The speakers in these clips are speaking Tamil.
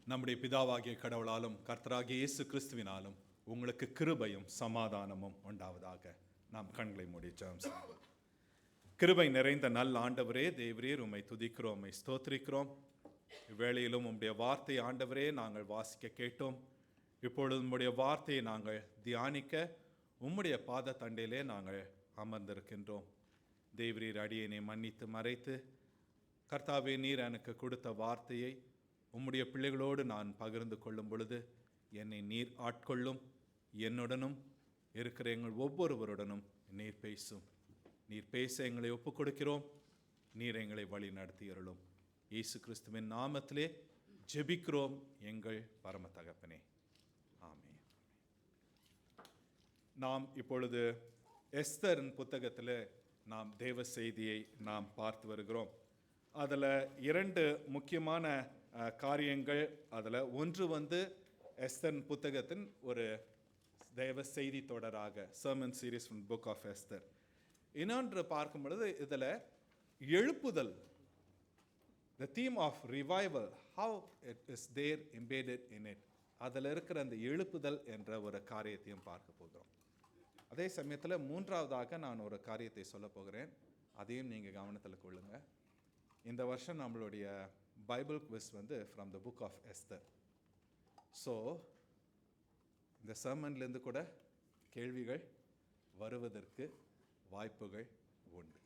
நம்முடைய பிதாவாகிய கடவுளாலும் கர்த்தராகிய இயேசு கிறிஸ்துவினாலும் உங்களுக்கு கிருபையும் சமாதானமும் உண்டாவதாக. நாம் கண்களை மூடி ஜெபம் செய்வோம். கிருபை நிறைந்த நல்ல ஆண்டவரே, தேவரீர், உம்மை துதிக்கிறோம், உம்மை ஸ்தோத்திரிக்கிறோம். இவ்வேளையிலும் உம்முடைய வார்த்தை ஆண்டவரே நாங்கள் வாசிக்க கேட்டோம். இப்பொழுது உம்முடைய வார்த்தையை நாங்கள் தியானிக்க உம்முடைய பாத தண்டையிலே நாங்கள் அமர்ந்திருக்கின்றோம். தேவரீர், அடியேனை மன்னித்து மறைத்து கர்த்தாவே, நீர் எனக்கு கொடுத்த வார்த்தையை உம்முடைய பிள்ளைகளோடு நான் பகிர்ந்து கொள்ளும் பொழுது என்னை நீர் ஆட்கொள்ளும். என்னுடனும் இருக்கிற எங்கள் ஒவ்வொருவருடனும் நீர் பேசும். நீர் பேச எங்களை ஒப்புக் கொடுக்கிறோம். நீர் எங்களை வழி நடத்தியருளும். இயேசு கிறிஸ்துவின் நாமத்திலே ஜெபிக்கிறோம் எங்கள் பரம தகப்பனே, ஆமென். நாம் இப்பொழுது எஸ்தரின் புத்தகத்தில் நாம் தேவ செய்தியை நாம் பார்த்து வருகிறோம். அதில் இரண்டு முக்கியமான காரியங்கள். அதில் ஒன்று எஸ்தரின் புத்தகத்தின் ஒரு தேவ செய்தி தொடராக sermon series from book of Esther. இன்னொன்று பார்க்கும் பொழுது இதில் எழுப்புதல், the theme of revival, how it is there embedded in it, அதில் இருக்கிற அந்த எழுப்புதல் என்ற ஒரு காரியத்தையும் பார்க்க போகிறோம். அதே சமயத்தில் மூன்றாவதாக நான் ஒரு காரியத்தை சொல்ல போகிறேன், அதையும் நீங்கள் கவனத்தில் கொள்ளுங்க. இந்த வருஷம் நம்மளுடைய Bible quiz from the book of Esther. So இந்த சர்மன்லேருந்து கூட கேள்விகள் வருவதற்கு வாய்ப்புகள் உண்டு.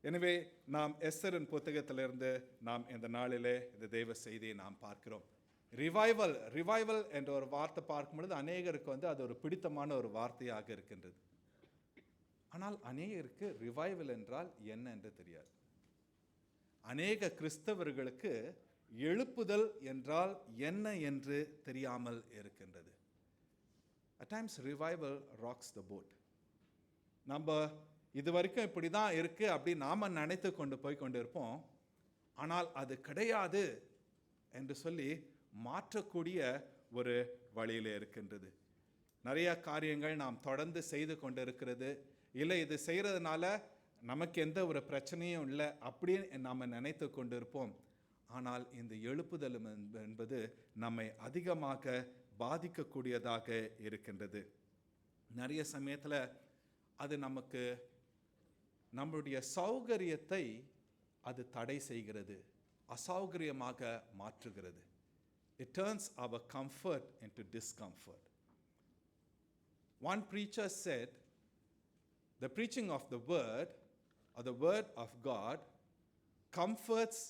எனவே நாம் எஸ்தரின் புத்தகத்திலிருந்து நாம் இந்த நாளிலே இந்த தெய்வ செய்தியை நாம் பார்க்கிறோம். ரிவைவல் என்ற ஒரு வார்த்தை பார்க்கும் பொழுது அநேகருக்கு அது ஒரு பிடித்தமான ஒரு வார்த்தையாக இருக்கின்றது. ஆனால் அநேகருக்கு ரிவைவல் என்றால் என்ன என்று தெரியாது. அநேக கிறிஸ்தவர்களுக்கு எழுப்புதல் என்றால் என்ன என்று தெரியாமல் இருக்கின்றது. At times revival rocks the boat. நம்ம இது வரைக்கும் இப்படி தான் இருக்கு அப்படி நாம நினைத்து கொண்டு போய் கொண்டு இருப்போம். ஆனால் அது கிடையாது என்று சொல்லி மாற்றக்கூடிய ஒரு வழியில் இருக்கின்றது. நிறைய காரியங்கள் நாம் தொடர்ந்து செய்து கொண்டு இருக்கிறது. இல்லை, இது செய்கிறதுனால நமக்கு எந்த ஒரு பிரச்சனையும் இல்லை அப்படின்னு நாம் நினைத்து கொண்டு இருப்போம். ஆனால் இந்த எழுப்புதல் என்பது நம்மை அதிகமாக பாதிக்கக்கூடியதாக இருக்கின்றது. நிறைய சமயத்தில் அது நமக்கு நம்மளுடைய சௌகரியத்தை அது தடை செய்கிறது, அசௌகரியமாக மாற்றுகிறது. It turns our comfort into discomfort. One preacher said, the preaching of the word or the word of God comforts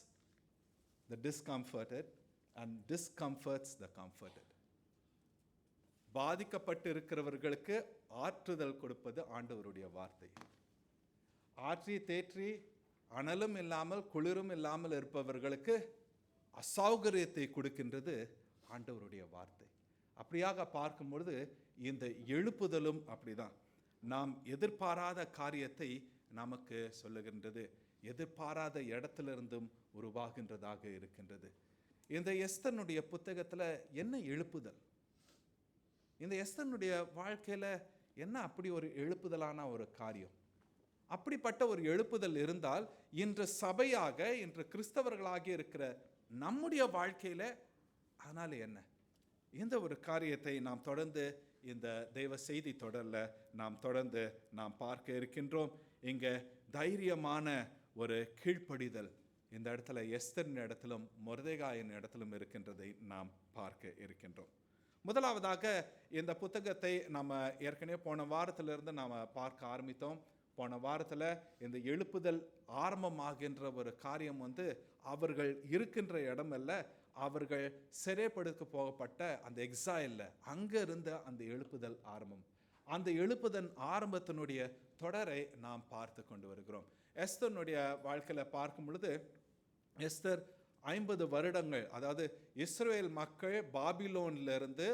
the discomforted and discomforts the comforted. பாதிக்கப்பட்டு இருக்கிறவர்களுக்கு ஆற்றுதல் கொடுப்பது ஆண்டவருடைய வார்த்தை. ஆற்றி தேற்றி அனலும் இல்லாமல் குளிரும் இல்லாமல் இருப்பவர்களுக்கு அசௌகரியத்தை கொடுக்கின்றது ஆண்டவருடைய வார்த்தை. அப்படியாக பார்க்கும் பொழுது இந்த எழுப்புதலும் அப்படிதான். நாம் எதிர்பாராத காரியத்தை நமக்கு சொல்லுகின்றது, எதிர்பாராத இடத்திலிருந்தும் உருவாகின்றதாக இருக்கின்றது. இந்த எஸ்தனுடைய புத்தகத்தில் என்ன எழுப்புதல், இந்த எஸ்தனுடைய வாழ்க்கையில் என்ன அப்படி ஒரு எழுப்புதலான ஒரு காரியம்? அப்படிப்பட்ட ஒரு எழுப்புதல் இருந்தால் இன்று சபையாக, இன்று கிறிஸ்தவர்களாக இருக்கிற நம்முடைய வாழ்க்கையில் அதனால் என்ன? இந்த ஒரு காரியத்தை நாம் தொடர்ந்து இந்த தெய்வ செய்தி தொடரில் நாம் தொடர்ந்து பார்க்க இருக்கின்றோம். இங்கே தைரியமான ஒரு கீழ்ப்படிதல் இந்த இடத்துல எஸ்தரின் இடத்திலும் மொர்தெகாயின் இடத்திலும் இருக்கின்றதை நாம் பார்க்க இருக்கின்றோம். முதலாவதாக இந்த புத்தகத்தை நம்ம ஏற்கனவே போன வாரத்திலிருந்து நாம் பார்க்க ஆரம்பித்தோம். போன வாரத்தில் இந்த எழுப்புதல் ஆரம்பமாகின்ற ஒரு காரியம் அவர்கள் இருக்கின்ற இடமல்ல, அவர்கள் சிறைப்படுத்த போகப்பட்ட அந்த எக்ஸைலில் அங்கே இருந்த அந்த எழுப்புதல் ஆரம்பம். அந்த எழுப்புதல் ஆரம்பத்தினுடைய தொடரை நாம் பார்த்து கொண்டு வருகிறோம். எஸ்தருடைய வாழ்க்கையில் பார்க்கும் பொழுது எஸ்தர் 50 வருடங்கள், அதாவது இஸ்ரவேல் மக்கள் பாபிலோனிலிருந்து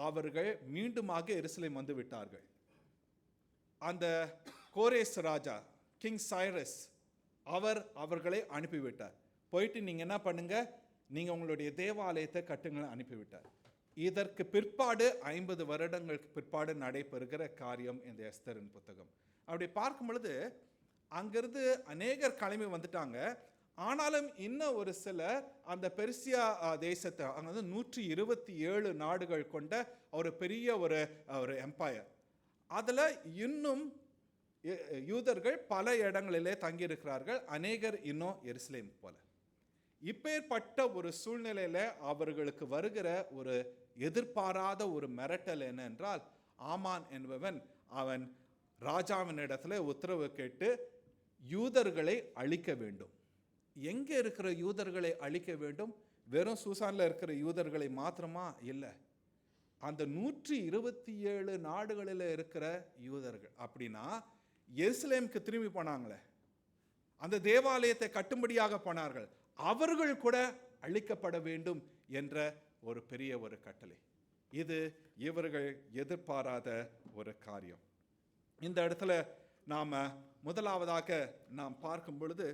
அவர்கள் மீண்டுமாக எருசலேம் வந்து விட்டார்கள். அந்த கோரேஸ் ராஜா, கிங் சைரஸ், அவர்களை அனுப்பிவிட்டார். போயிட்டு நீங்கள் என்ன பண்ணுங்க, நீங்கள் உங்களுடைய தேவாலயத்தை கட்டுங்களை அனுப்பிவிட்டார். இதற்கு பிற்பாடு 50 வருடங்களுக்கு பிற்பாடு நடைபெறுகிற காரியம் இந்த எஸ்தரின் புத்தகம். அப்படி பார்க்கும் பொழுது அங்கிருந்து அநேகர் கிளம்பி வந்துட்டாங்க. ஆனாலும் இன்னும் ஒரு சிலர் அந்த பெர்சியா தேசத்தை, அங்கே வந்து 127 நாடுகள் கொண்ட ஒரு பெரிய ஒரு எம்பையர், அதில் இன்னும் யூதர்கள் பல இடங்களிலே தங்கியிருக்கிறார்கள், அநேகர் இன்னும் எருசலேம் போல. இப்பேற்பட்ட ஒரு சூழ்நிலையில அவர்களுக்கு வருகிற ஒரு எதிர்பாராத ஒரு மிரட்டல் என்னென்றால், ஆமான் என்பவன் அவன் ராஜாவின் இடத்துல உத்தரவு கேட்டு யூதர்களை அழிக்க வேண்டும். எங்க இருக்கிற யூதர்களை அழிக்க வேண்டும்? வெறும் சூசான்ல இருக்கிற யூதர்களை மாத்திரமா இல்லை, அந்த 127 நாடுகளில் இருக்கிற யூதர்கள். அப்படின்னா எருசலேமுக்கு திரும்பி போனாங்களே, அந்த தேவாலயத்தை கட்டும்படியாக போனார்கள், அவர்கள் கூட அழிக்கப்பட வேண்டும் என்ற ஒரு பெரிய ஒரு கட்டளை. இது இவர்கள் எதிர்பாராத ஒரு காரியம். இந்த இடத்துல நாம முதலாவதாக நாம் பார்க்கும் பொழுது,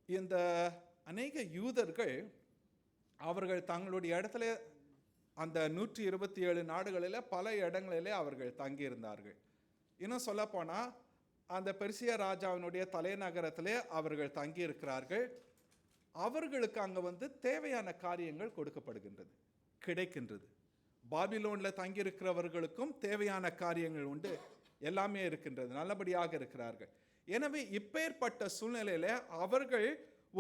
இந்த அநேக யூதர்கள் அவர்கள் தங்களுடைய இடத்துல அந்த 127 நாடுகளில் பல இடங்களிலே அவர்கள் தங்கியிருந்தார்கள். இன்னும் சொல்லப்போனால் அந்த பெர்சியா ராஜாவினுடைய தலைநகரத்திலே அவர்கள் தங்கியிருக்கிறார்கள். அவர்களுக்கு அங்கே வந்து தேவையான காரியங்கள் கொடுக்கப்படுகின்றது, கிடைக்கின்றது. பாபிலோனில் தங்கியிருக்கிறவர்களுக்கும் தேவையான காரியங்கள் உண்டு, எல்லாமே இருக்கின்றது, நல்லபடியாக இருக்கிறார்கள். எனவே இப்பேற்பட்ட சூழ்நிலையில் அவர்கள்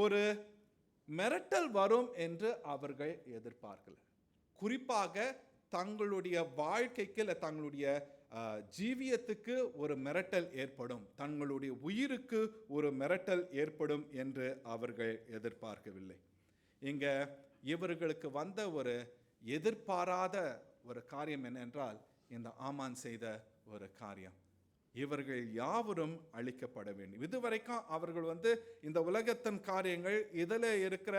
ஒரு மிரட்டல் வரும் என்று அவர்கள் எதிர்பார்க்கல. குறிப்பாக தங்களுடைய வாழ்க்கைக்கு இல்லை தங்களுடைய ஜீவியத்துக்கு ஒரு மிரட்டல் ஏற்படும், தங்களுடைய உயிருக்கு ஒரு மிரட்டல் ஏற்படும் என்று அவர்கள் எதிர்பார்க்கவில்லை. இங்க இவர்களுக்கு வந்த ஒரு எதிர்பாராத ஒரு காரியம் என்னென்றால், இந்த ஆமான் செய்த ஒரு காரியம். இவர்கள் யாவரும் அழிக்கப்பட வேண்டும். இதுவரைக்கும் அவர்கள் வந்து இந்த உலகத்தின் காரியங்கள், இதில் இருக்கிற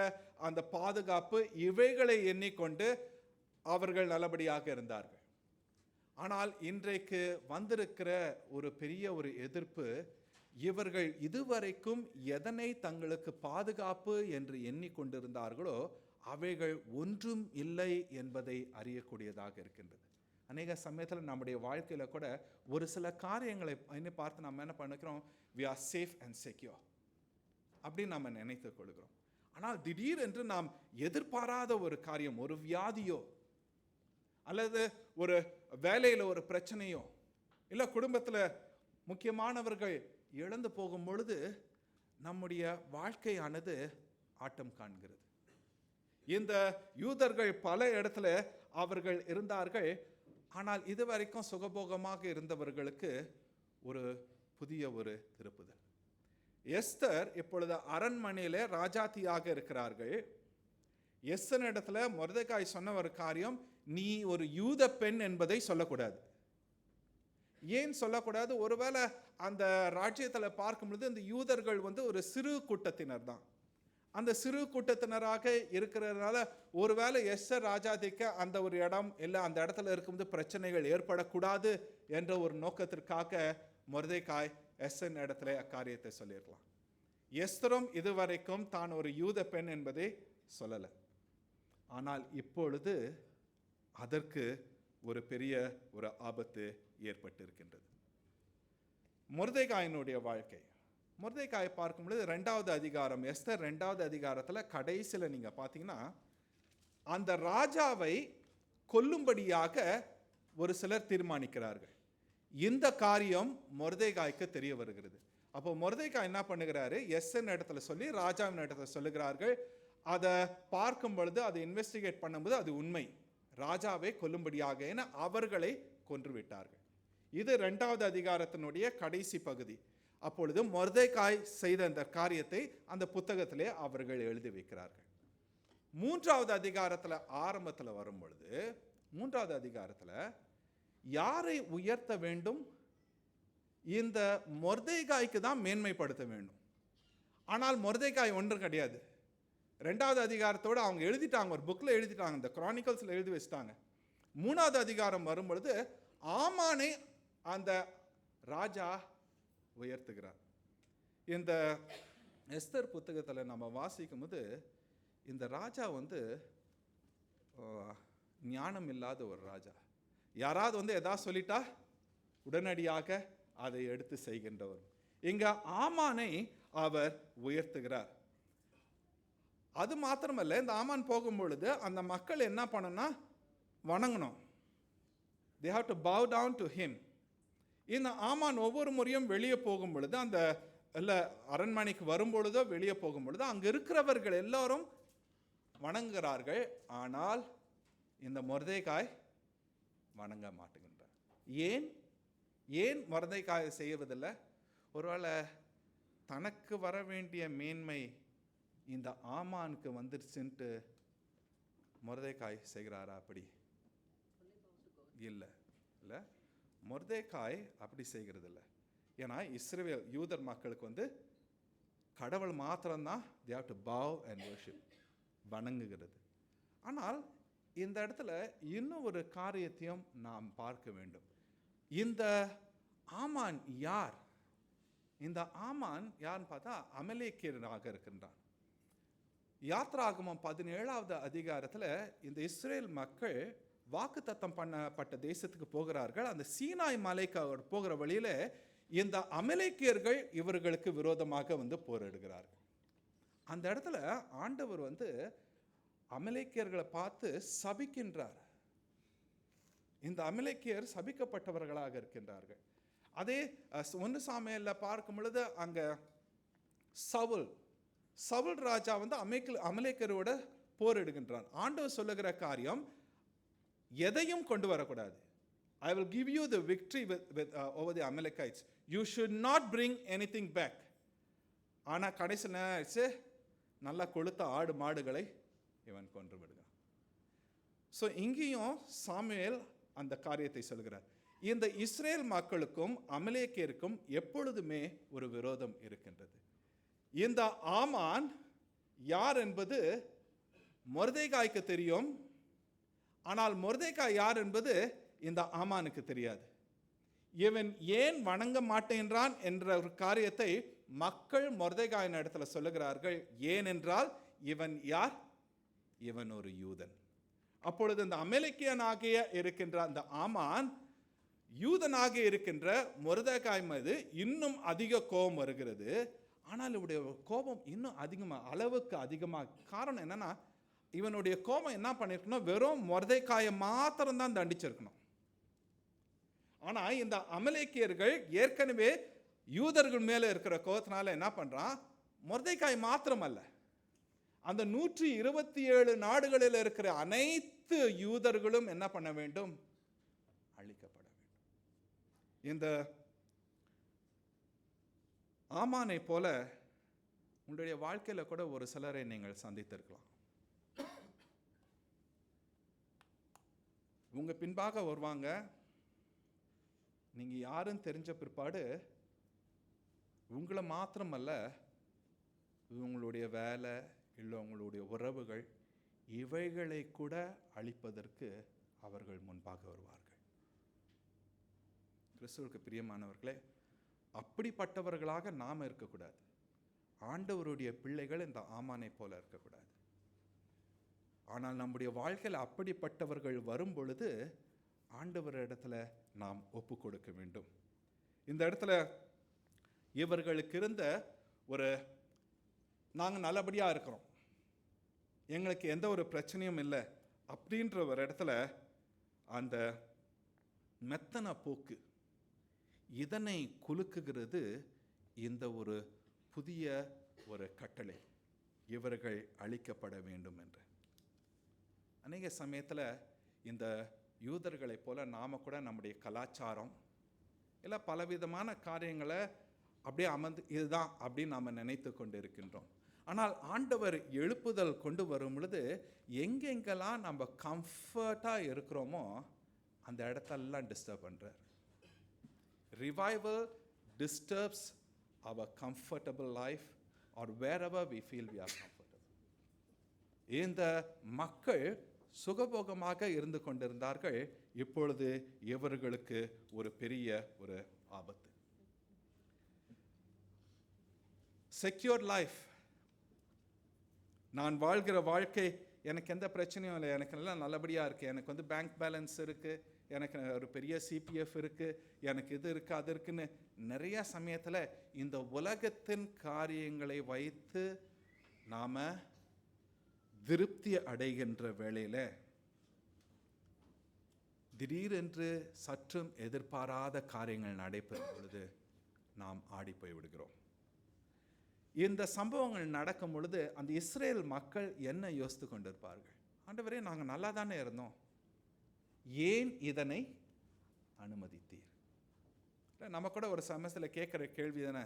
அந்த பாதுகாப்பு, இவைகளை எண்ணிக்கொண்டு அவர்கள் நல்லபடியாக இருந்தார்கள். ஆனால் இன்றைக்கு வந்திருக்கிற ஒரு பெரிய ஒரு எதிர்ப்பு, இவர்கள் இதுவரைக்கும் எதனை தங்களுக்கு பாதுகாப்பு என்று எண்ணிக்கொண்டிருந்தார்களோ அவைகள் ஒன்றும் இல்லை என்பதை அறியக்கூடியதாக இருக்கின்றது. அநேக சமயத்தில் நம்முடைய வாழ்க்கையில் கூட ஒரு சில காரியங்களை பார்த்து நம்ம என்ன பண்ணிக்கிறோம், we are safe and secure அப்படின்னு நம்ம நினைத்துக் கொள்கிறோம். ஆனால் திடீரென்று நாம் எதிர்பாராத ஒரு காரியம், ஒரு வியாதியோ அல்லது ஒரு வேலையில் ஒரு பிரச்சனையோ இல்லை குடும்பத்தில் முக்கியமானவர்கள் இழந்து போகும் பொழுது நம்முடைய வாழ்க்கையானது ஆட்டம் காண்கிறது. இந்த யூதர்கள் பல இடத்துல அவர்கள் இருந்தார்கள். ஆனால் இதுவரைக்கும் சுகபோகமாக இருந்தவர்களுக்கு ஒரு புதிய ஒரு திருப்புதல். எஸ்தர் இப்பொழுது அரண்மனையில ராஜாத்தியாக இருக்கிறார்கள். எஸ்தர் இடத்துல மொர்தெகாய் சொன்ன ஒரு காரியம், நீ ஒரு யூத பெண் என்பதை சொல்லக்கூடாது. ஏன் சொல்லக்கூடாது? ஒருவேளை அந்த ராஜ்யத்தில் பார்க்கும்பொழுது இந்த யூதர்கள் வந்து ஒரு சிறு கூட்டத்தினர் தான். அந்த சிறு கூட்டத்தினராக இருக்கிறதுனால ஒருவேளை எஸ்தர் ராஜாதிக்க அந்த ஒரு இடம் இல்லை, அந்த இடத்துல இருக்கும்போது பிரச்சனைகள் ஏற்படக்கூடாது என்ற ஒரு நோக்கத்திற்காக மொர்தெகாய் எஸ்தர் இடத்துல அக்காரியத்தை சொல்லியிருக்கலாம். எஸ்தரும் இதுவரைக்கும் தான் ஒரு யூத பெண் என்பதை சொல்லலை. ஆனால் இப்பொழுது அதற்கு ஒரு பெரிய ஒரு ஆபத்து ஏற்பட்டிருக்கின்றது. மொர்தெகாயினுடைய வாழ்க்கை, மொர்தெகாயை பார்க்கும்பொழுது 2வது அதிகாரம், எஸ்தர் 2வது அதிகாரத்தில் கடைசியில் நீங்கள் பார்த்தீங்கன்னா அந்த ராஜாவை கொல்லும்படியாக ஒரு சிலர் தீர்மானிக்கிறார்கள். இந்த காரியம் மொர்தெகாய்க்கு தெரிய வருகிறது. அப்போ மொர்தெகாய் என்ன பண்ணுகிறாரு, எஸ்தர் இடத்துல சொல்லி ராஜாவின் இடத்துல சொல்லுகிறார்கள். அதை பார்க்கும் பொழுது, அதை இன்வெஸ்டிகேட் பண்ணும்போது அது உண்மை, ராஜாவை கொல்லும்படியாக என அவர்களை கொன்று விட்டார்கள். இது 2வது அதிகாரத்தினுடைய கடைசி பகுதி. அப்பொழுது மொர்தெகாய் செய்த அந்த காரியத்தை அந்த புத்தகத்திலே அவர்கள் எழுதி வைக்கிறார்கள். 3வது அதிகாரத்தில் ஆரம்பத்தில் வரும் பொழுது, 3வது அதிகாரத்தில் யாரை உயர்த்த வேண்டும்? இந்த மொர்தெகாய்க்கு தான் மேன்மைப்படுத்த வேண்டும். ஆனால் மொர்தெகாய் ஒன்றும் கிடையாது. 2வது அதிகாரத்தோடு அவங்க எழுதிட்டாங்க, ஒரு புக்கில் எழுதிட்டாங்க, இந்த கிரானிக்கல்ஸில் எழுதி வச்சிட்டாங்க. 3வது அதிகாரம் வரும் பொழுது ஆமானை அந்த ராஜா உயர்த்துகிறார். இந்த எஸ்தர் புத்தகத்தில் நம்ம வாசிக்கும் போது இந்த ராஜா வந்து ஞானம் இல்லாத ஒரு ராஜா. யாராவது வந்து எதாவது சொல்லிட்டா உடனடியாக அதை எடுத்து செய்கின்றவர். இங்க ஆமானை அவர் உயர்த்துகிறார். அது மாத்திரமல்ல, இந்த ஆமான் போகும் பொழுது அந்த மக்கள் என்ன பண்ணணும்னா வணங்கணும். They have to bow down to him. இந்த ஆமான் ஒவ்வொரு முறையும் வெளியே போகும் பொழுது, அந்த அரண்மனைக்கு வரும் பொழுதோ வெளியே போகும் பொழுது அங்க இருக்கிறவர்கள் எல்லாரும் வணங்குகிறார்கள். ஆனால் இந்த மொர்தெகாய் வணங்க மாட்டேங்கின்றார். ஏன் மொர்தெகாய் செய்வதில்லை? ஒருவேளை தனக்கு வர வேண்டிய மேன்மை இந்த ஆமானுக்கு வந்துருச்சுன்ட்டு மொர்தெகாய் செய்கிறாரா? அப்படி இல்லை. மொர்தெகாய் அப்படி செய்கிறது இல்லை. ஏன்னா இஸ்ரவேல் யூதர் மக்களுக்கு கடவுள் மாத்திரம்தான் they have to bow and worship, வணங்குகிறது. ஆனால் இந்த இடத்துல இன்னும் ஒரு காரியத்தையும் நாம் பார்க்க வேண்டும். இந்த ஆமான் யார்? இந்த ஆமான் யார்னு பார்த்தா அமலேக்கியனாக இருக்கின்றான். யாத்ராகமம் 17வது அதிகாரத்தில் இந்த இஸ்ரேல் மக்கள் வாக்குத்தத்தம் பண்ணப்பட்ட தேசத்துக்கு போகிறார்கள். அந்த சீனாய் மலைக்கு போகிற வழியில இந்த அமலேக்கியர்கள் இவர்களுக்கு விரோதமாக போரிடுகிறார்கள். அந்த இடத்துல ஆண்டவர் அமலேக்கியர்களை பார்த்து சபிக்கின்றார். இந்த அமலேக்கியர் சபிக்கப்பட்டவர்களாக இருக்கின்றார்கள். அதே 1 சாமுவேல்ல பார்க்கும் பொழுது அங்க சவுல் ராஜா அமலேக்கியரோட போரிடுகின்றான். ஆண்டவர் சொல்லுகிற காரியம், எதையும் கொண்டு வரக்கூடாது. I will give you the victory over the Amalekites. You should not bring anything back. ஆனா கடைசி நல்லா கொளுத்த ஆடு மாடுகளை இவன் கொன்று விடுகிறான். ஸோ இங்கேயும் சாமுவேல் அந்த காரியத்தை சொல்கிறார். இந்த இஸ்ரேல் மக்களுக்கும் அமலேக்கியருக்கும் எப்பொழுதுமே ஒரு விரோதம் இருக்கின்றது. இந்த ஆமான் யார் என்பது மொர்தெகாய்க்கு தெரியும். ஆனால் மொர்தெகாய் யார் என்பது இந்த ஆமானுக்கு தெரியாது. இவன் ஏன் வணங்க மாட்டேன்றான் என்ற ஒரு காரியத்தை மக்கள் மொர்தெகாயின் இடத்துல சொல்லுகிறார்கள். ஏனென்றால் இவன் யார்? இவன் ஒரு யூதன். அப்பொழுது இந்த அமலேக்கியனாகிய இருக்கின்ற அந்த ஆமான் யூதனாக இருக்கின்ற மொர்தெகாய் மீது இன்னும் அதிக கோபம் வருகிறது. ஆனால் இவனுடைய கோபம் இன்னும் அதிகமாக, அளவுக்கு அதிகமாக. காரணம் என்னன்னா, இவனுடைய கோபம் என்ன பண்ணிருக்கணும்? வெறும் மொர்தெகாயை மாத்திரம் தான் தண்டிச்சிருக்கணும். ஆனா இந்த அமலேக்கியர்கள் ஏற்கனவே யூதர்கள் மேல இருக்கிற கோபத்தினால என்ன பண்றான்? மொர்தெகாய் மாத்திரம் அல்ல, அந்த 127 நாடுகளில் இருக்கிற அனைத்து யூதர்களும் என்ன பண்ண வேண்டும்? அழிக்கப்பட வேண்டும். இந்த ஆமானை போல உங்களுடைய வாழ்க்கையில கூட ஒரு சிலரை நீங்கள் சந்தித்திருக்கலாம். உங்க பின்பாக வருவாங்க. நீங்க யாருன்னு தெரிஞ்ச பிற்பாடு உங்களை மாத்திரமல்ல, உங்களுடைய வேலை இல்லை உங்களுடைய உறவுகள் இவைகளை கூட அழிப்பதற்கு அவர்கள் முன்பாக வருவார்கள். கிறிஸ்துவுக்கு பிரியமானவர்களே, அப்படிப்பட்டவர்களாக நாம் இருக்கக்கூடாது. ஆண்டவருடைய பிள்ளைகள் இந்த ஆமானை போல இருக்கக்கூடாது. ஆனால் நம்முடைய வாழ்க்கையில் அப்படிப்பட்டவர்கள் வரும் பொழுது ஆண்டவர் இடத்துல நாம் ஒப்பு கொடுக்க வேண்டும். இந்த இடத்துல இவர்களுக்கு இருந்த ஒரு, நாங்கள் நல்லபடியாக இருக்கிறோம், எங்களுக்கு எந்த ஒரு பிரச்சனையும் இல்லை அப்படின்ற ஒரு இடத்துல அந்த மெத்தன போக்கு இதனை குலுக்குகிறது இந்த ஒரு புதிய ஒரு கட்டளை, இவர்கள் அழிக்கப்பட வேண்டும் என்று. அநேக சமயத்தில் இந்த யூதர்களைப் போல நாம கூட நம்முடைய கலாச்சாரம் இல்லை பலவிதமான காரியங்களை அப்படியே இதுதான் அப்படின்னு நாம் நினைத்து கொண்டு இருக்கின்றோம். ஆனால் ஆண்டவர் எழுப்புதல் கொண்டு வரும் பொழுது எங்கெங்கெல்லாம் நம்ம கம்ஃபர்ட்டாக இருக்கிறோமோ அந்த இடத்தெல்லாம் டிஸ்டர்ப் பண்ணுறார். Revival disturbs our comfortable life or wherever we feel we are comfortable. இந்த மக்கள் சுகபோகமாக இருந்து கொண்டிருந்தார்கள். இப்பொழுது இவர்களுக்கு ஒரு பெரிய ஒரு ஆபத்து. செக்யூர் லைஃப், நான் வாழ்கிற வாழ்க்கை, எனக்கு எந்த பிரச்சனையும் இல்லை, எனக்கு எல்லாம் நல்லபடியாக இருக்குது, எனக்கு பேங்க் பேலன்ஸ் இருக்குது, எனக்கு ஒரு பெரிய சிபிஎஃப் இருக்குது, எனக்கு இது இருக்குது அது இருக்குன்னு நிறைய சமயத்தில் இந்த உலகத்தின் காரியங்களை வைத்து நாம் திருப்தி அடைகின்ற வேளையில திடீரென்று சற்றும் எதிர்பாராத காரியங்கள் நடைபெறும் பொழுது நாம் ஆடி போய் விடுகிறோம். இந்த சம்பவங்கள் நடக்கும் பொழுது அந்த இஸ்ரேல் மக்கள் என்ன யோசித்து கொண்டிருப்பார்கள்? ஆண்டவரே, நாங்கள் நல்லா தானே இருந்தோம், ஏன் இதனை அனுமதித்தீர்? நம்ம கூட ஒரு சமயத்தில் கேட்குற கேள்வி தானே,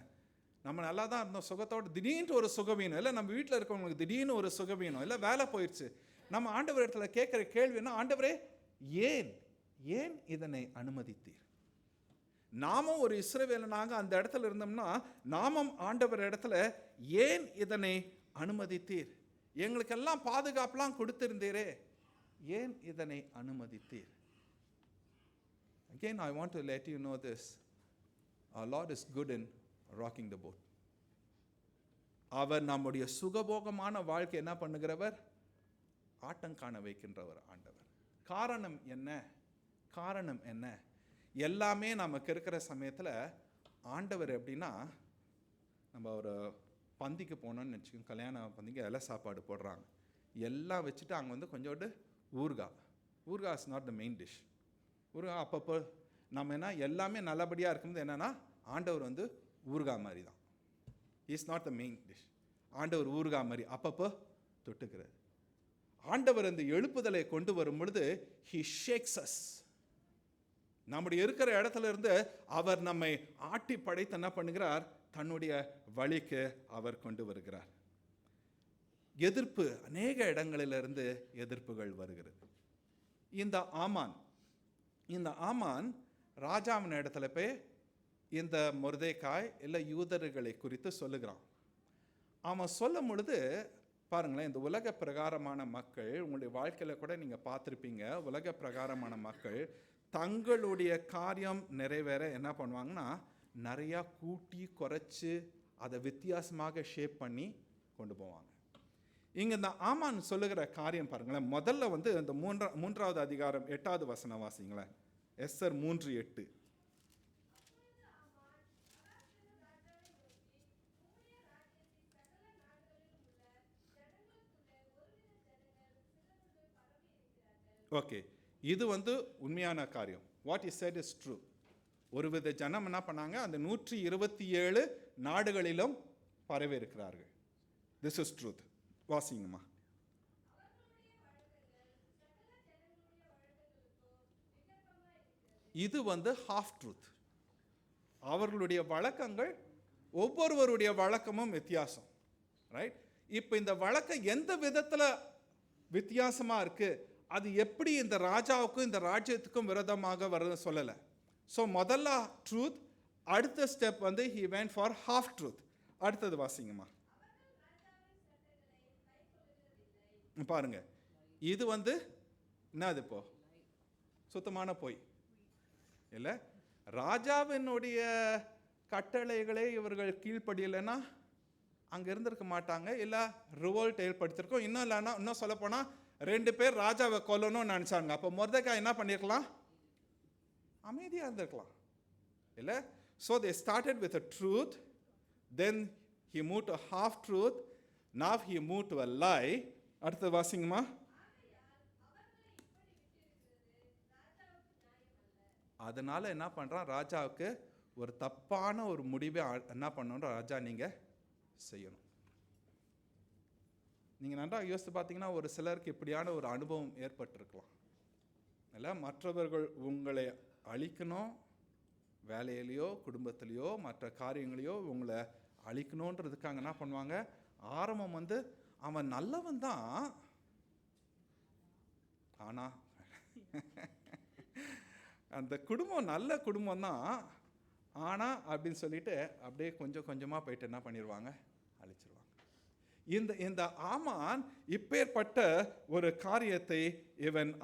நம்ம நல்லா தான் இருந்தோம் சுகத்தோடு, திடீர்னு ஒரு சுகவீனம், இல்லை நம்ம வீட்டில் இருக்கவங்களுக்கு திடீர்னு ஒரு சுகவீனம், இல்லை வேலை போயிடுச்சு. நம்ம ஆண்டவர் இடத்துல கேட்குற கேள்வின்னா, ஆண்டவரே ஏன் ஏன் இதனை அனுமதித்தீர்? நாமும் ஒரு இஸ்ரவேலனாக அந்த இடத்துல இருந்தோம்னா நாமும் ஆண்டவர் இடத்துல ஏன் இதனை அனுமதித்தீர்? எங்களுக்கெல்லாம் பாதுகாப்புலாம் கொடுத்திருந்தீரே, ஏன் இதனை அனுமதித்தீர்? Again, I want to let you know this. Our Lord is good in rocking the boat. அவர் நம்முடைய சுகபோகமான வாழ்க்கை என்ன பண்ணுகிறவர்? ஆட்டம் காண வைக்கின்றவர் ஆண்டவர். காரணம் என்ன? காரணம் என்ன? எல்லாமே நமக்கு இருக்கிற சமயத்தில் ஆண்டவர் எப்படின்னா, நம்ம ஒரு பந்திக்கு போனோம்னு வச்சுக்கோங்க, கல்யாண பந்திக்கு எல்லாம் சாப்பாடு போடுறாங்க, எல்லாம் வச்சுட்டு அங்கே வந்து கொஞ்சோண்டு ஊறுகாய் is not the main dish. ஊறுகாய் அப்பப்போ நம்ம என்ன எல்லாமே நல்லபடியாக இருக்கும்போது என்னென்னா ஆண்டவர் வந்து ஊறுகாய் மாதிரி தான். Is not the main dish. ஆண்டவர் ஊறுகாய் மாதிரி அப்பப்போ தொட்டுக்கிறார். ஆண்டவர் அந்த எழுப்புதலை கொண்டு வரும் பொழுது he shakes us. நம்முடைய இருக்கிற இடத்துல இருந்து அவர் நம்மை ஆட்டி படைத்து என்ன பண்ணுகிறார்? தன்னுடைய வழிக்கு அவர் கொண்டு வருகிறார். எதிர்ப்பு அநேக இடங்களிலிருந்து எதிர்ப்புகள் வருகிறது. இந்த ஆமான் ராஜாவின் இடத்துல போய் இந்த மொர்தெகாய் இல்லை யூதர்களை குறித்து சொல்லுகிறான். அவன் சொல்லும் பொழுது பாருங்களேன், இந்த உலக பிரகாரமான மக்கள், உங்களுடைய வாழ்க்கையில் கூட நீங்கள் பார்த்துருப்பீங்க, உலக பிரகாரமான மக்கள் தங்களுடைய காரியம் நிறைவேற என்ன பண்ணுவாங்கன்னா நிறையா கூட்டி குறைச்சி அதை வித்தியாசமாக ஷேப் பண்ணி கொண்டு போவாங்க. இங்கே இந்த ஆமான் சொல்லுகிற காரியம் பாருங்களேன். முதல்ல வந்து இந்த மூன்றாவது அதிகாரம் 8வது வசனம் வாசிங்களேன். எஸ்தர் 3:8. ஓகே, இது வந்து உண்மையான காரியம். What is said is true. ஒருவித ஜனம் என்ன பண்ணாங்க? அந்த 127 நாடுகளிலும் பரவி இருக்கிறார்கள். This is truth. வாசிங்கம்மா. இது வந்து ஹாஃப் ட்ரூத். அவர்களுடைய வழக்கங்கள், ஒவ்வொருவருடைய வழக்கமும் வித்தியாசம். ரைட்? இப்போ இந்த வழக்கம் எந்த விதத்தில் வித்தியாசமாக இருக்குது, அது எப்படி இந்த ராஜாவுக்கும் இந்த ராஜ்யத்துக்கும் விரோதமாக வர சொல்லலை. ஸோ முதல்ல ட்ரூத், அடுத்த ஸ்டெப் வந்து he went for half truth. அடுத்தது வாசிங்கம்மா. பாருங்க, இது வந்து என்னது? இப்போ சுத்தமான பொய் இல்லை. ராஜாவினுடைய கட்டளைகளை இவர்கள் கீழ்ப்படியலைன்னா அங்கே இருந்திருக்க மாட்டாங்க, இல்லை ரிவோல்ட் ஏற்படுத்திருக்கோம். இன்னும் இல்லைன்னா இன்னும் சொல்லப்போனால் 2 பேர் ராஜாவை கொல்லணும்னு நினச்சாங்க. அப்போ மொர்தெகாய் என்ன பண்ணியிருக்கலாம்? அமைதியாக இருந்திருக்கலாம் இல்லை. So they started with a truth, then he moved to half truth, now he moved to a lie. அடுத்தது வாசிங்கம்மா. அதனால என்ன பண்ணுறான்? ராஜாவுக்கு ஒரு தப்பான ஒரு முடிவை என்ன பண்ணணும்? ராஜா நீங்கள் செய்யணும். நீங்கள் நன்றாக யோசித்து பார்த்தீங்கன்னா ஒரு சிலருக்கு இப்படியான ஒரு அனுபவம் ஏற்பட்டிருக்கலாம் இல்லை. மற்றவர்கள் உங்களை அழிக்கணும், வேலையிலையோ குடும்பத்திலையோ மற்ற காரியங்களையோ உங்களை அழிக்கணுன்றதுக்காக என்ன பண்ணுவாங்க? ஆரம்பம் வந்து அவன் நல்லவன் தான், ஆனால் அந்த குடும்பம் நல்ல குடும்பம் தான், ஆனால் அப்படின்னு சொல்லிட்டு அப்படியே கொஞ்சம் கொஞ்சமாக போயிட்டு என்ன பண்ணிடுவாங்க? அழிச்சிருவாங்க. இந்த ஆமான் இப்பேற்பட்ட ஒரு காரியத்தை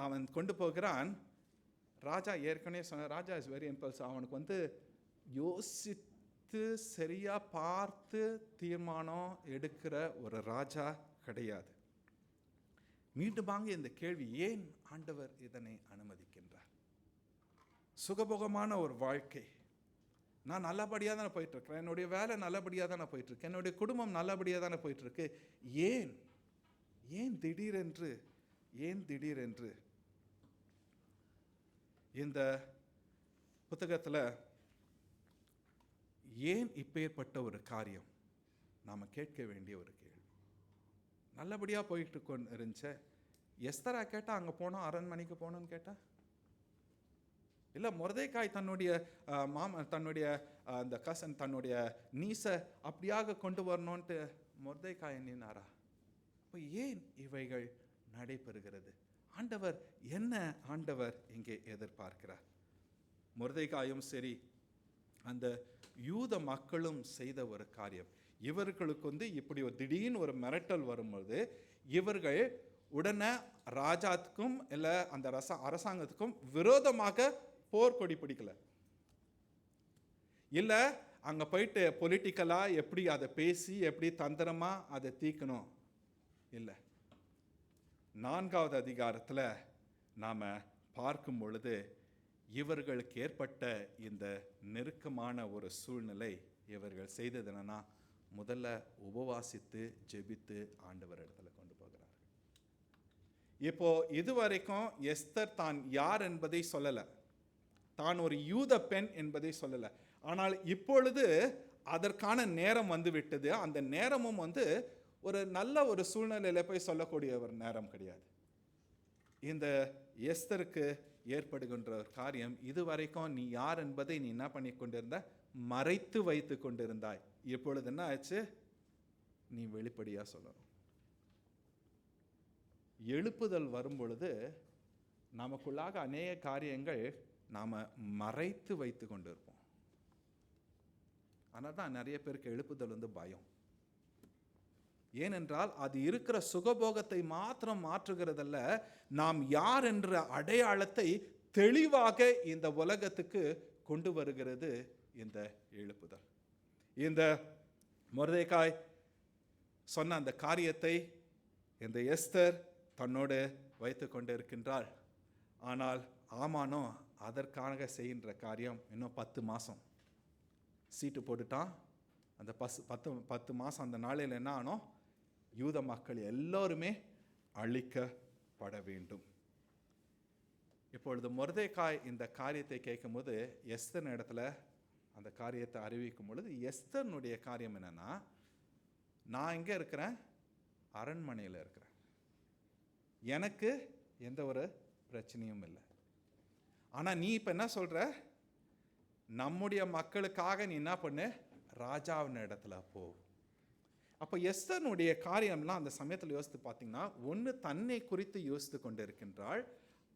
அவன் கொண்டு போகிறான். ராஜா ஏற்கனவே சொன்ன, ராஜா இஸ் வெரி இம்பல்சிவ். அவனுக்கு வந்து யோசித்து சரியாக பார்த்து தீர்மானம் எடுக்கிற ஒரு ராஜா கிடையாது. மீண்டும் வாங்க இந்த கேள்வி, ஏன் ஆண்டவர் இதனை அனுமதிக்கின்றார்? சுகபோகமான ஒரு வாழ்க்கை, நான் நல்லபடியாக தானே போயிட்டுருக்கிறேன், என்னுடைய வேலை நல்லபடியாக தானே போயிட்டுருக்கு, என்னுடைய குடும்பம் நல்லபடியாக தானே போயிட்டுருக்கு, ஏன் திடீரென்று இந்த புத்தகத்தில் ஏன் இப்பேற்பட்ட ஒரு காரியம் நாம் கேட்க வேண்டிய ஒரு கேள்வி. நல்லபடியாக போயிட்டு கொண்டு இருந்துச்சு. எஸ்தரா கேட்டால் அங்கே போனோம், அரண்மனைக்கு போனோன்னு கேட்டால் இல்லை, மொர்தெகாய் தன்னுடைய தன்னுடைய அந்த கசன் தன்னுடைய நீசை அப்படியாக கொண்டு வரணுன்ட்டு மொர்தெகாய் எண்ணினாரா? அப்போ ஏன் இவைகள் நடைபெறுகிறது? ஆண்டவர் இங்கே எதிர்பார்க்கிறார்? மொர்தெகாயும் சரி, அந்த யூத மக்களும் செய்த ஒரு காரியம். இவர்களுக்கு இப்படி ஒரு திடீர்னு ஒரு மிரட்டல் வரும்போது இவர்கள் உடனே ராஜாத்துக்கும் இல்லை அந்த அரசாங்கத்துக்கும் விரோதமாக போர்க்கொடி பிடிக்கல. இல்லை அங்கே போயிட்டு பொலிட்டிக்கலாக எப்படி அதை பேசி எப்படி தந்திரமாக அதை தீக்கணும் இல்லை. 4வது அதிகாரத்தில் நாம் பார்க்கும் பொழுது இவர்களுக்கு ஏற்பட்ட இந்த நெருக்கமான ஒரு சூழ்நிலை இவர்கள் செய்தது என்னன்னா, முதல்ல உபவாசித்து ஜெபித்து ஆண்டவர் இடத்துல கொண்டு போகிறார்கள். இப்போ இதுவரைக்கும் எஸ்தர் தான் யார் என்பதை சொல்லலை, தான் ஒரு யூத பெண் என்பதை சொல்லலை. ஆனால் இப்பொழுது அதற்கான நேரம் வந்து விட்டது. அந்த நேரமும் ஒரு நல்ல ஒரு சூழ்நிலையில போய் சொல்லக்கூடிய ஒரு நேரம் கிடையாது. இந்த எஸ்தருக்கு ஏற்படுகின்ற ஒரு காரியம், இதுவரைக்கும் நீ யார் என்பதை நீ என்ன பண்ணி கொண்டிருந்த, மறைத்து வைத்து கொண்டிருந்தாய். இப்பொழுது என்ன ஆச்சு, நீ வெளிப்படையா சொல்லணும். எழுப்புதல் வரும் பொழுது நமக்குள்ளாக அநேக காரியங்கள் நாம மறைத்து வைத்து கொண்டிருப்போம். ஆனால் தான் நிறைய பேருக்கு எழுப்புதல் பயம். ஏனென்றால் அது இருக்கிற சுகபோகத்தை மாத்திரம் மாற்றுகிறதல்ல, நாம் யார் என்ற அடையாளத்தை தெளிவாக இந்த உலகத்துக்கு கொண்டு வருகிறது இந்த எழுப்புதல். இந்த மொர்தெகாய் சொன்ன அந்த காரியத்தை இந்த எஸ்தர் தன்னோடு வைத்து கொண்டு இருக்கின்றாள். ஆனால் ஆமானோ அதற்காக செய்கின்ற காரியம் இன்னும் 10 மாதம் சீட்டு போட்டுட்டான். அந்த 10 மாதம் அந்த நாளில் என்ன ஆனோம், யூத மக்கள் எல்லோருமே அழிக்கப்பட வேண்டும். இப்பொழுது மொர்தெகாய் இந்த காரியத்தை கேட்கும்போது எஸ்தர் இடத்துல அந்த காரியத்தை அறிவிக்கும் பொழுது எஸ்தர்னுடைய காரியம் என்னன்னா, நான் எங்கே இருக்கிறேன், அரண்மனையில் இருக்கிறேன், எனக்கு எந்த ஒரு பிரச்சனையும் இல்லை. ஆனால் நீ இப்போ என்ன சொல்ற, நம்முடைய மக்களுக்காக நீ என்ன பண்ணு, ராஜாவின் இடத்துல போ. அப்போ எஸ்தர்னுடைய காரியம்லாம் அந்த சமயத்தில் யோசித்து பார்த்தீங்கன்னா, ஒன்று தன்னை குறித்து யோசித்து கொண்டு இருக்கின்றாள்.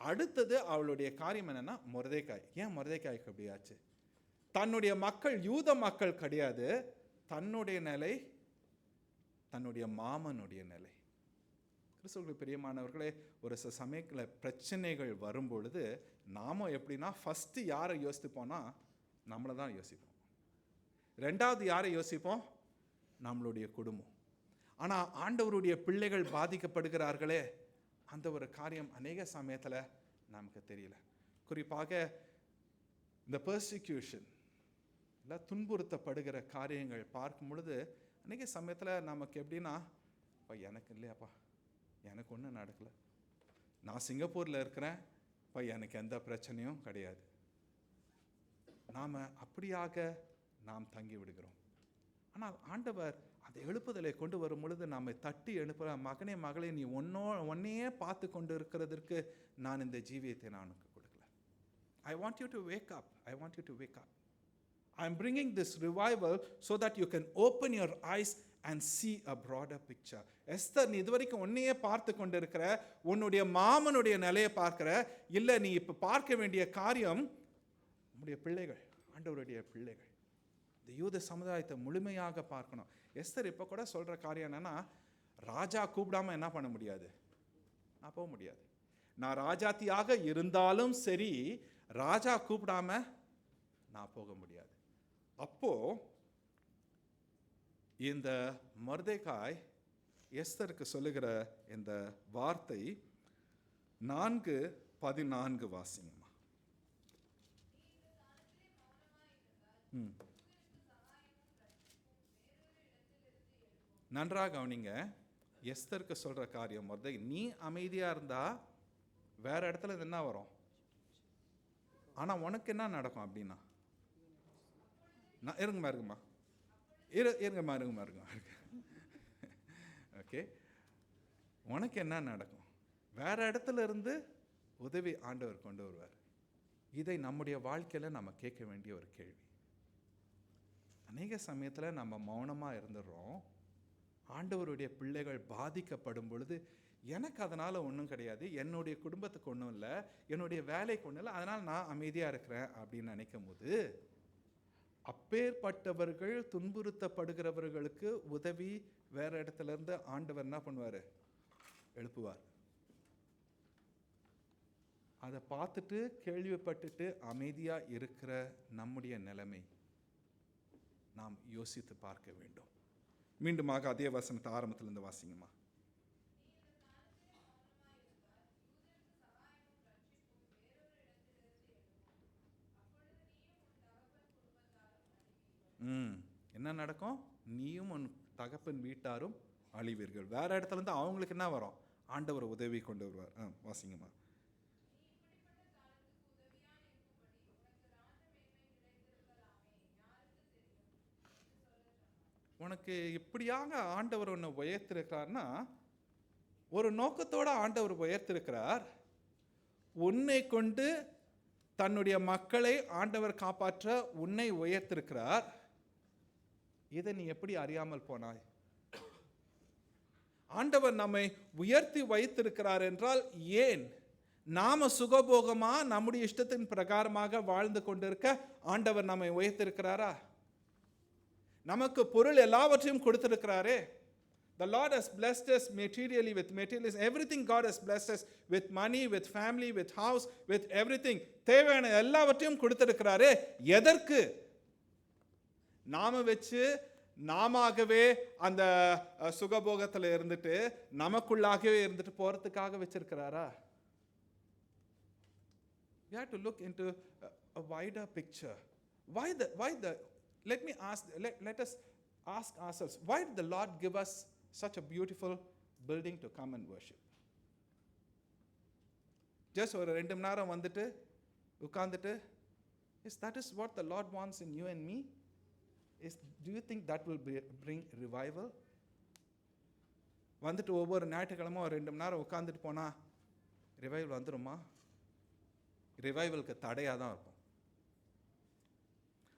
அடுத்தது அவளுடைய காரியம் என்னன்னா மொர்தெகாய். ஏன் மொர்தெகாய்க்கு அப்படியாச்சு? தன்னுடைய மக்கள் யூத மக்கள் கிடையாது, தன்னுடைய நிலை, தன்னுடைய மாமனுடைய நிலை. கிறிஸ்துவுக்கு பிரியமானவர்களே, ஒரு சில சமயத்தில் பிரச்சனைகள் வரும் பொழுது நாம எப்படின்னா, ஃபஸ்ட்டு யாரை யோசிப்போம்னா நம்மளை தான் யோசிப்போம். 2வது யாரை யோசிப்போம், நம்மளுடைய குடும்பம். ஆனால் ஆண்டவருடைய பிள்ளைகள் பாதிக்கப்படுகிறார்களே, அந்த ஒரு காரியம் அநேக சமயத்தில் நமக்கு தெரியல. குறிப்பாக இந்த பெர்சிக்யூஷன் இல்லை துன்புறுத்தப்படுகிற காரியங்கள் பார்க்கும் பொழுது அநேக சமயத்தில் நமக்கு எப்படின்னா, அப்பா எனக்கு இல்லையாப்பா, எனக்கு ஒன்றும் நடக்கலை, நான் சிங்கப்பூரில் இருக்கிறேன், இப்போ எனக்கு எந்த பிரச்சனையும் கிடையாது. நாம் அப்படியாக நாம் தங்கி விடுகிறோம். ஆனால் ஆண்டவர் அந்த எழுப்புதலை கொண்டு வரும் பொழுது நம்மை தட்டி எழுப்புற, மகனே மகளே, நீ ஒன்னையே பார்த்து கொண்டு இருக்கிறதற்கு நான் இந்த ஜீவியத்தை நான் உனக்கு கொடுக்கல. I want you to wake up. I want you to wake up. I am bringing this revival so that you can open your eyes and see a broader picture. Esther, நீ இதுவரைக்கும் ஒன்னையே பார்த்து கொண்டு இருக்கிற, உன்னுடைய மாமனுடைய நிலையை பார்க்கிற, இல்லை நீ இப்போ பார்க்க வேண்டிய காரியம் உன்னுடைய பிள்ளைகள், ஆண்டவருடைய பிள்ளைகள், இந்த யூத சமுதாயத்தை முழுமையாக பார்க்கணும். எஸ்தர் இப்போ கூட சொல்கிற காரியம் என்னன்னா, ராஜா கூப்பிடாம என்ன பண்ண முடியாது, நான் போக முடியாது. நான் ராஜாத்தியாக இருந்தாலும் சரி, ராஜா கூப்பிடாம நான் போக முடியாது. அப்போ இந்த மொர்தெகாய் எஸ்தருக்கு சொல்லுகிற இந்த வார்த்தை 4:14 வாசிங்கம்மா. நன்றாக கவனிங்க. எஸ்தருக்கு சொல்ற காரியம் மொர்தகை, நீ அமைதியா இருந்தா வேற இடத்துல இது என்ன வரும், ஆனா உனக்கு என்ன நடக்கும் அப்படின்னா, இருங்கம்மா ஓகே, உனக்கு என்ன நடக்கும், வேற இடத்துல இருந்து உதவி ஆண்டவர் கொண்டு வருவார். இதை நம்முடைய வாழ்க்கையில நம்ம கேட்க வேண்டிய ஒரு கேள்வி. அநேக சமயத்தில் நம்ம மௌனமாக இருந்துடுறோம். ஆண்டவருடைய பிள்ளைகள் பாதிக்கப்படும் பொழுது எனக்கு அதனால் ஒன்றும் கிடையாது, என்னுடைய குடும்பத்துக்கு ஒன்றும் இல்லை, என்னுடைய வேலைக்கு ஒன்றும் இல்லை, அதனால் நான் அமைதியாக இருக்கிறேன் அப்படின்னு நினைக்கும் போது, அப்பேற்பட்டவர்கள் துன்புறுத்தப்படுகிறவர்களுக்கு உதவி வேற இடத்துல இருந்து ஆண்டவர் என்ன பண்ணுவார், எழுப்புவார். அதை பார்த்துட்டு கேள்விப்பட்டுட்டு அமைதியாக இருக்கிற நம்முடைய நிலைமை நாம் யோசித்து பார்க்க வேண்டும். மீண்டுமாக அதே வசனத்தை ஆரம்பத்திலிருந்து வாசிங்கம்மா. என்ன நடக்கும், நீயும் உன் தகப்பன் வீட்டாரும் அழிவீர்கள். வேற இடத்துல இருந்து அவங்களுக்கு என்ன வரும், ஆண்டவர் உதவி கொண்டு வருவார். வாசிங்கம்மா. உனக்கு இப்படியாக ஆண்டவர் உன்னை உயர்த்திருக்கிறார்னா, ஒரு நோக்கத்தோட ஆண்டவர் உயர்த்திருக்கிறார். உன்னை கொண்டு தன்னுடைய மக்களை ஆண்டவர் காப்பாற்ற உன்னை உயர்த்திருக்கிறார். இதை நீ எப்படி அறியாமல் போனாய்? ஆண்டவர் நம்மை உயர்த்தி வைத்திருக்கிறார் என்றால் ஏன் நாம சுகபோகமா நம்முடைய இஷ்டத்தின் பிரகாரமாக வாழ்ந்து கொண்டிருக்க ஆண்டவர் நம்மை உயர்த்திருக்கிறாரா? நமக்கு பொருள் எல்லாவற்றையும் கொடுத்திருக்கிறாரே. The Lord has blessed us materially with materials. Everything God has blessed us with money, with family, with house, with everything. தேவையான எல்லாவற்றையும் கொடுத்திருக்கிறாரே. எதற்கு? நாம வச்சு நாமவே அந்த சுகபோகத்தில் இருந்துட்டு நமக்குள்ளாகவே இருந்துட்டு போறதுக்காக வச்சிருக்கிறாரா? We have to look into a wider picture. Why the let us ask ourselves, why did the Lord give us such a beautiful building to come and worship? Just ஒரு 2 மணி நேரம் வந்துட்டு உட்கார்ந்துட்டு, that is what the Lord wants in you and me? Do you think that will bring revival? வந்துட்டு ஒவ்வொரு ஞாயிற்றுக்கிழமை ஒரு 2 மணி நேரம் உட்கார்ந்துட்டு போனா ரிவைவல் வந்துருமா? ரிவைவலுக்கு தடையாக தான் இருக்கும்.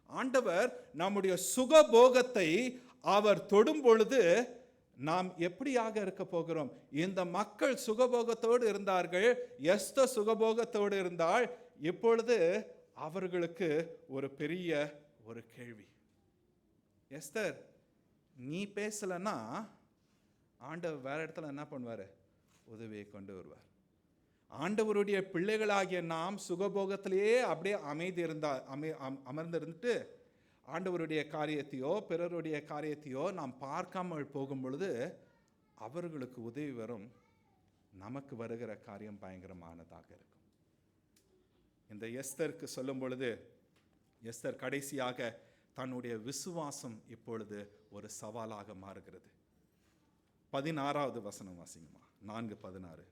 ஆண்டவர் நம்முடைய சுகபோகத்தை அவர் தொடும் பொழுது நாம் எப்படியாக இருக்க போகிறோம்? இந்த மக்கள் சுகபோகத்தோடு இருந்தார்கள், எஸ்தர் சுகபோகத்தோடு இருந்தால். இப்பொழுது அவர்களுக்கு ஒரு பெரிய ஒரு கேள்வி. எஸ்தர், நீ பேசலன்னா ஆண்டவர் வேற இடத்துல என்ன பண்ணுவார், உதவியை கொண்டு வருவார். ஆண்டவருடைய பிள்ளைகளாகிய நாம் சுகபோகத்திலேயே அப்படியே அமர்ந்திருந்துட்டு ஆண்டவருடைய காரியத்தையோ பிறருடைய காரியத்தையோ நாம் பார்க்காமல் போகும் பொழுது அவர்களுக்கு உதவி வரும். நமக்கு வருகிற காரியம் பயங்கரமானதாக இருக்கும். இந்த எஸ்தருக்கு சொல்லும் பொழுது, எஸ்தர் கடைசியாக தன்னுடைய விசுவாசம் இப்பொழுது ஒரு சவாலாக மாறுகிறது. 16வது வசனம் வாசிங்கம்மா. 4:16.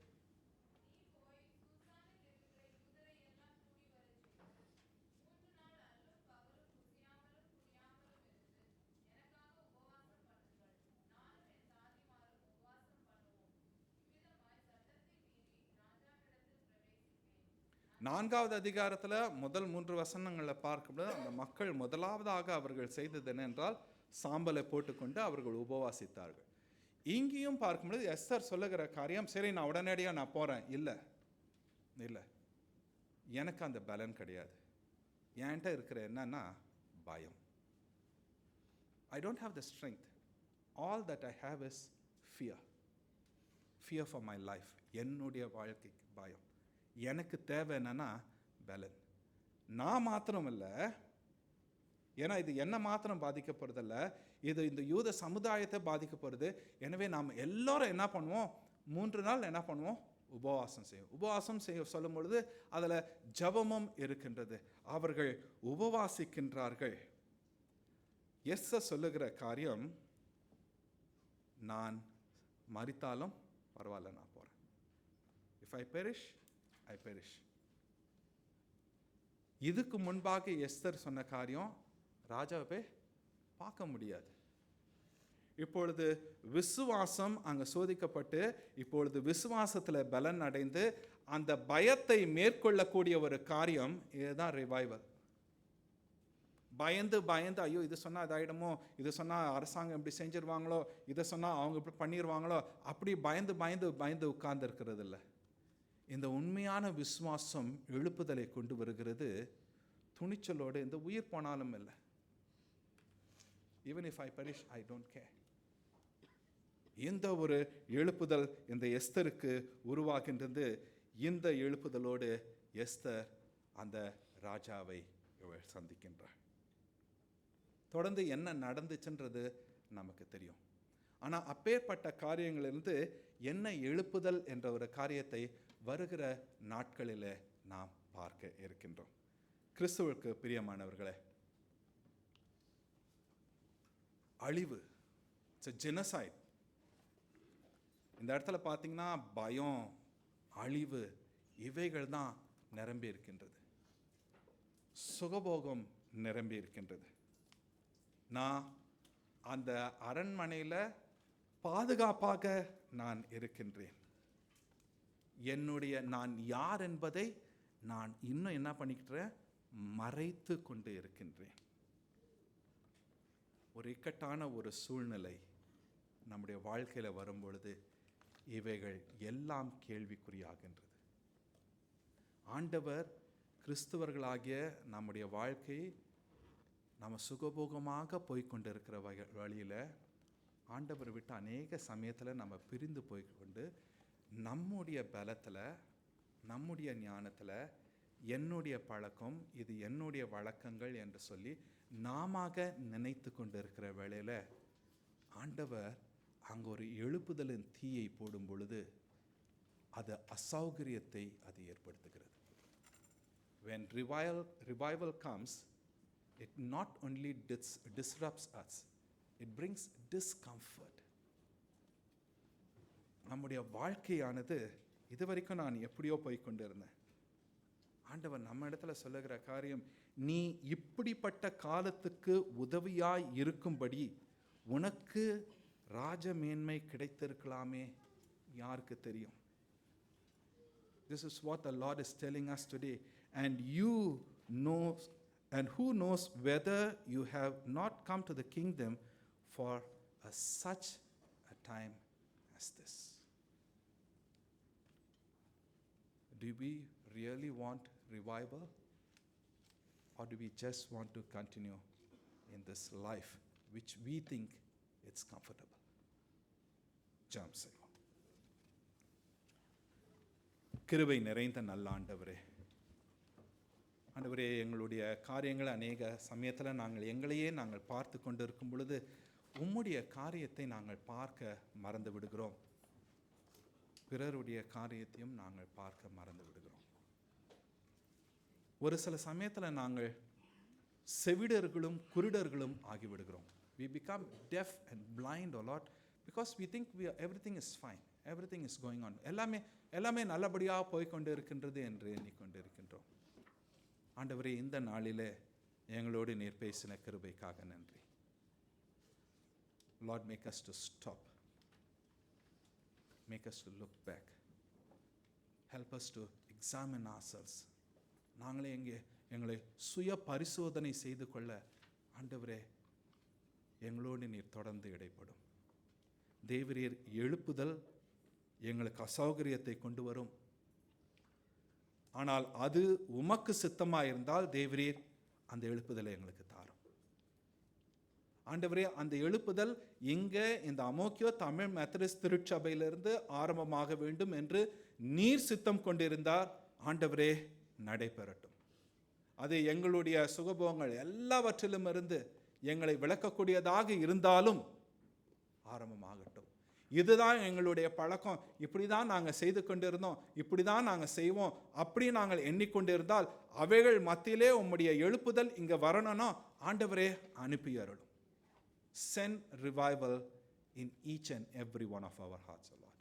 நான்காவது அதிகாரத்தில் முதல் 3 வசனங்களில் பார்க்கும்போது அந்த மக்கள் முதலாவதாக அவர்கள் செய்தது என்னென்றால் சாம்பலை போட்டுக்கொண்டு அவர்கள் உபவாசித்தார்கள். இங்கேயும் பார்க்கும்போது எஸ்தர் சொல்லுகிற காரியம், சரி நான் உடனடியாக நான் போகிறேன், இல்லை இல்லை, எனக்கு அந்த பலன் கிடையாது. என்கிட்ட இருக்கிற என்னன்னா பயம். I don't have the strength. All that I have is fear. Fear for my life. என்னுடைய வாழ்க்கைக்கு பயம். எனக்கு தேவை என்னன்னா பலன். நான் மாத்திரம் இல்லை, ஏன்னா இது என்ன மாத்திரம் பாதிக்கப்படுறதில்ல, இது இந்த யூத சமுதாயத்தை பாதிக்கப்படுது. எனவே நாம் எல்லாரும் என்ன பண்ணுவோம், 3 நாள் என்ன பண்ணுவோம், உபவாசம் செய்யும். உபவாசம் செய்ய சொல்லும் பொழுது அதில் ஜபமும் இருக்கின்றது. அவர்கள் உபவாசிக்கின்றார்கள். எஸ்ஸ சொல்லுகிற காரியம், நான் மரித்தாலும் பரவாயில்ல, நான் போகிறேன். If I perish I perish. இதுக்கு முன்பாக எஸ்தர் சொன்ன காரியம் ராஜாவை பார்க்க முடியாது. இப்பொழுது விசுவாசம் அங்கே சோதிக்கப்பட்டு, இப்பொழுது விசுவாசத்தில் பலன் அடைந்து அந்த பயத்தை மேற்கொள்ளக்கூடிய ஒரு காரியம் இதுதான் ரிவைவல். பயந்து பயந்து ஐயோ இது சொன்னால் இதாயிடுமோ, இது சொன்னால் அரசாங்கம் இப்படி செஞ்சிருவாங்களோ, இதை சொன்னால் அவங்க இப்படி பண்ணிடுவாங்களோ, அப்படி பயந்து பயந்து பயந்து உட்கார்ந்து இருக்கிறது இல்லை. இந்த உண்மையான விசுவாசம் எழுப்புதலை கொண்டு வருகிறது. துணிச்சலோடு இந்த உயிர் போனாலும் இல்லை. Even if I perish I don't care. இந்த ஒரு எழுப்புதல் இந்த எஸ்தருக்கு உருவாகின்றது. இந்த எழுப்புதலோடு எஸ்தர் அந்த ராஜாவை சந்திக்கின்றார். தொடர்ந்து என்ன நடந்துச்சுன்றது நமக்கு தெரியும். ஆனால் அப்பேற்பட்ட காரியங்களிலிருந்து என்ன எழுப்புதல் என்ற ஒரு காரியத்தை வருகிற நாட்களில் நாம் பார்க்க இருக்கின்றோம். கிறிஸ்துவுக்கு பிரியமானவர்களே, அழிவு, இட்ஸ் a genocide. இந்த இடத்துல பார்த்தீங்கன்னா பயம், அழிவு இவைகள் தான் நிரம்பி இருக்கின்றது. சுகபோகம் நிரம்பி இருக்கின்றது. நான் அந்த அரண்மனையில் பாதுகாப்பாக நான் இருக்கின்றேன். நான் யார் என்பதை நான் இன்னும் என்ன பண்ணிக்கிட்டேன், மறைத்து கொண்டு இருக்கின்றேன். ஒரு இக்கட்டான ஒரு சூழ்நிலை நம்முடைய வாழ்க்கையில் வரும்பொழுது இவைகள் எல்லாம் கேள்விக்குறியாகின்றது. ஆண்டவர் கிறிஸ்தவர்களாகிய நம்முடைய வாழ்க்கை நம்ம சுகபோகமாக போய்கொண்டிருக்கிற வழியில் ஆண்டவர் விட்டு அநேக சமயத்தில் நம்ம பிரிந்து போய்கொண்டு நம்முடைய பலத்தில், நம்முடைய ஞானத்தில், என்னுடைய பழக்கம், இது என்னுடைய வழக்கங்கள் என்று சொல்லி நாம நினைத்து கொண்டு இருக்கிற வேளையில் ஆண்டவர் அங்கே ஒரு எழுப்புதலின் தீயை போடும் பொழுது அது அசௌகரியத்தை அது ஏற்படுத்துகிறது. When revival comes, it not only disrupts us, it brings discomfort. நம்முடைய வாழ்க்கையானது இதுவரைக்கும் நான் எப்படியோ போய்கொண்டிருந்தேன். ஆண்டவர் நம்ம இடத்துல சொல்லுகிற காரியம், நீ இப்படிப்பட்ட காலத்துக்கு உதவியாய் இருக்கும்படி உனக்கு ராஜமேன்மை கிடைத்திருக்கலாமே, யாருக்கு தெரியும். This is what the Lord is telling us today. And who knows whether you have not come to the kingdom for such a time as this. Do we really want revival, or do we just want to continue in this life which we think it's comfortable? ஜெபம் செய்வோம். கிருபை நிறைந்த நல்ல ஆண்டவரே, ஆண்டவரே, எங்களுடைய காரியங்களை அநேக சமயத்தில் எங்களையே நாங்கள் பார்த்து கொண்டு இருக்கும் பொழுது உம்முடைய காரியத்தை நாங்கள் பார்க்க மறந்து விடுகிறோம். பிறருடைய காரியத்தையும் நாங்கள் பார்க்க மறந்து விடுகிறோம். ஒரு சில சமயத்தில் நாங்கள் செவிடர்களும் குருடர்களும் ஆகிவிடுகிறோம். We become deaf and blind a lot because we think everything is fine, everything is going on. எல்லாமே நல்லபடியாக போய்கொண்டு இருக்கின்றது என்று எண்ணிக்கொண்டு இருக்கின்றோம். ஆண்டவரே, இந்த நாளிலே எங்களோடு நீர் பேசின கிருபைக்காக நன்றி. Lord, make us to stop. Make us to look back. Help us to examine ourselves. நாங்களே எங்களை சுய பரிசோதனை செய்து கொள்ள ஆண்டவரே எங்களோடு நீர் தொடர்ந்து இடைப்படும். தேவரீர் எழுப்புதல் எங்களுக்கு அசௌகரியத்தை கொண்டு வரும். ஆனால் அது உமக்கு சித்தமாக இருந்தால் தேவரீர் அந்த எழுப்புதலை எங்களுக்கு தாரும். ஆண்டவரே, அந்த எழுப்புதல் இங்கே இந்த அமோக்கியோ தமிழ் மெத்தடிஸ்ட் திருச்சபையிலிருந்து ஆரம்பமாக வேண்டும் என்று நீர் சித்தம் கொண்டிருந்தார். ஆண்டவரே, நடைபெறட்டும். அது எங்களுடைய சுகபோகங்கள் எல்லாவற்றிலும் இருந்து எங்களை விளக்கக்கூடியதாக இருந்தாலும் ஆரம்பமாகட்டும். இதுதான் எங்களுடைய பழக்கம், இப்படி தான் நாங்கள் செய்து கொண்டிருந்தோம், இப்படி தான் நாங்கள் செய்வோம், அப்படி நாங்கள் எண்ணிக்கொண்டிருந்தால் அவைகள் மத்தியிலே உம்முடைய எழுப்புதல் இங்கே வரணும்னா ஆண்டவரே அனுப்பி அருளும். Send revival in each and every one of our hearts, O Lord.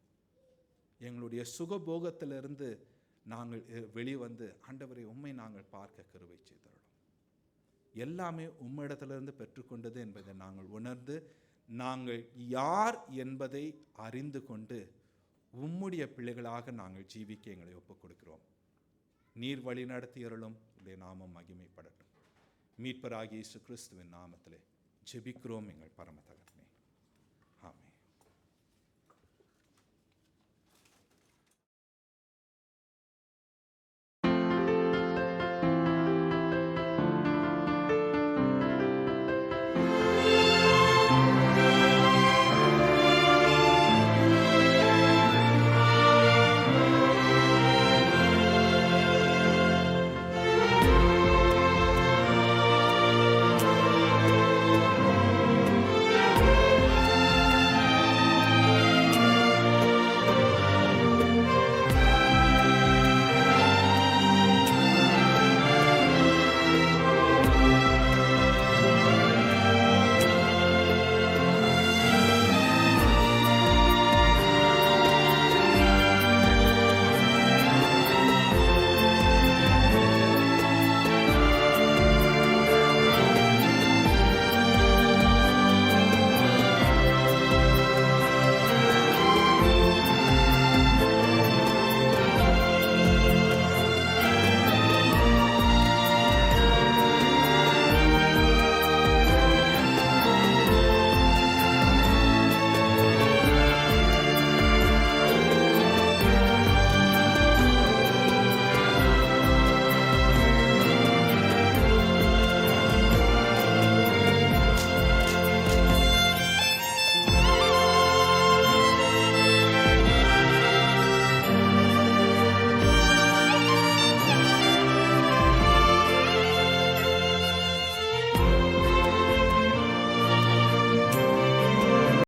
எங்களுடைய சுகபோகத்திலிருந்து நாங்கள் வெளிவந்து ஆண்டவரை உம்மை நாங்கள் பார்க்க கிருபை செய்தருளும். எல்லாமே உம்மிடத்திலிருந்து பெற்றுக்கொண்டது என்பதை நாங்கள் உணர்ந்து நாங்கள் யார் என்பதை அறிந்து கொண்டு உம்முடைய பிள்ளைகளாக நாங்கள் ஜீவிக்க எங்களை ஒப்புக் கொடுக்கிறோம். நீர் வழி நடத்தியருளும். உடைய நாமம் மகிமைப்படட்டும். மீட்பராகிய இயேசு கிறிஸ்துவின் நாமத்திலே ஜெபிக்கிறோம் எங்கள் பரம தகப்பனே.